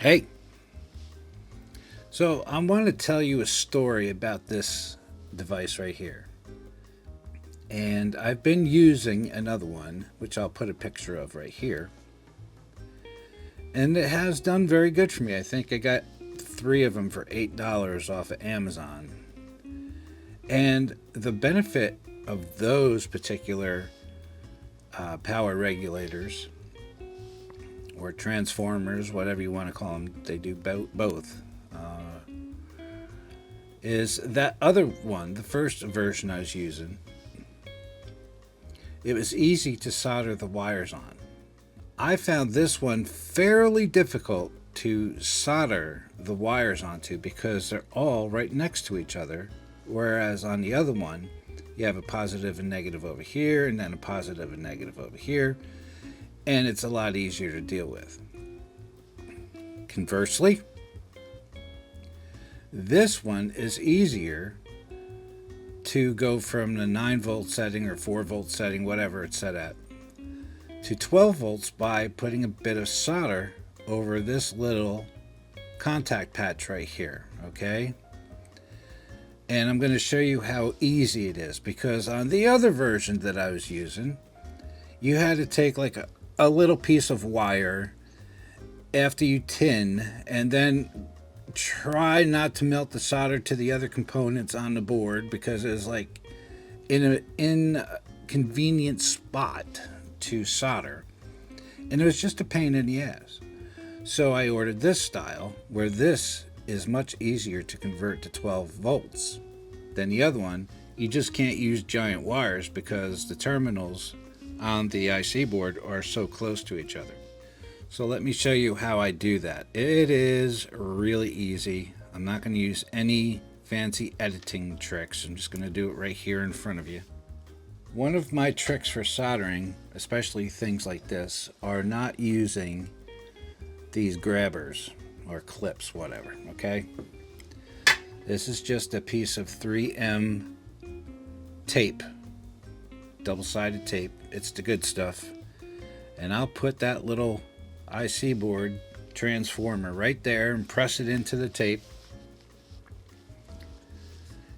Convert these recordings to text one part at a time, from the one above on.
Hey, so I want to tell you a story about this device right here. And I've been using another one, which I'll put a picture of right here. And it has done very good for me. I think I got three of them for $8 off of Amazon. And the benefit of those particular power regulators or transformers, whatever you want to call them, they do both. Is that other one, the first version I was using, it was easy to solder the wires on. I found this one fairly difficult to solder the wires onto because they're all right next to each other, whereas on the other one, you have a positive and negative over here, and then a positive and negative over here, and it's a lot easier to deal with. Conversely, this one is easier to go from the 9-volt setting or 4-volt setting, whatever it's set at, to 12 volts by putting a bit of solder over this little contact patch right here, okay? And I'm going to show you how easy it is, because on the other version that I was using, you had to take like a little piece of wire after you tin and then try not to melt the solder to the other components on the board, because it was like in an inconvenient spot to solder, and it was just a pain in the ass. So I ordered this style, where this is much easier to convert to 12 volts than the other one. You just can't use giant wires because the terminals on the IC board are so close to each other. So let me show you how I do that. It is really easy. I'm not going to use any fancy editing tricks. I'm just going to do it right here in front of you. One of my tricks for soldering, especially things like this, are not using these grabbers or clips, whatever, okay? This is just a piece of 3M tape, double-sided tape. It's the good stuff. And I'll put that little IC board transformer right there and press it into the tape.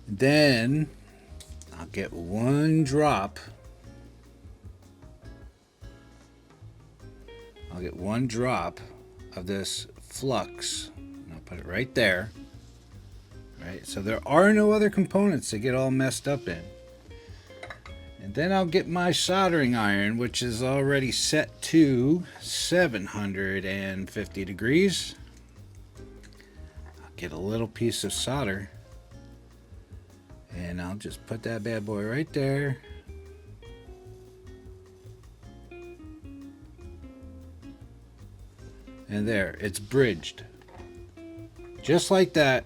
Then I'll get one drop. I'll get one drop of this flux, and I'll put it right there. Right, so there are no other components to get all messed up in. And then I'll get my soldering iron, which is already set to 750 degrees. I'll get a little piece of solder, and I'll just put that bad boy right there. And there, it's bridged. Just like that,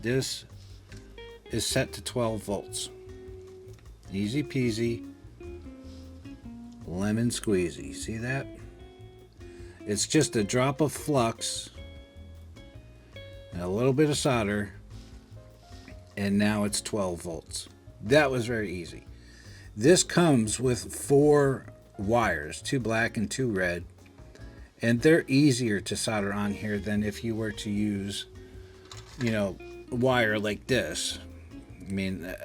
this is set to 12 volts. Easy peasy, lemon squeezy. See that? It's just a drop of flux and a little bit of solder, and now it's 12 volts. That was very easy. This comes with 4 wires, 2 black and 2 red, and they're easier to solder on here than if you were to use, wire like this. I mean,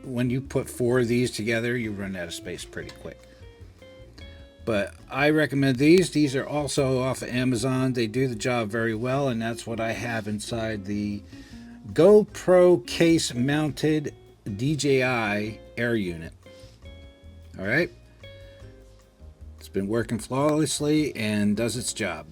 when you put 4 of these together, you run out of space pretty quick. But I recommend these. These are also off of Amazon. They do the job very well, and that's what I have inside the GoPro case mounted DJI air unit. All right. It's been working flawlessly and does its job.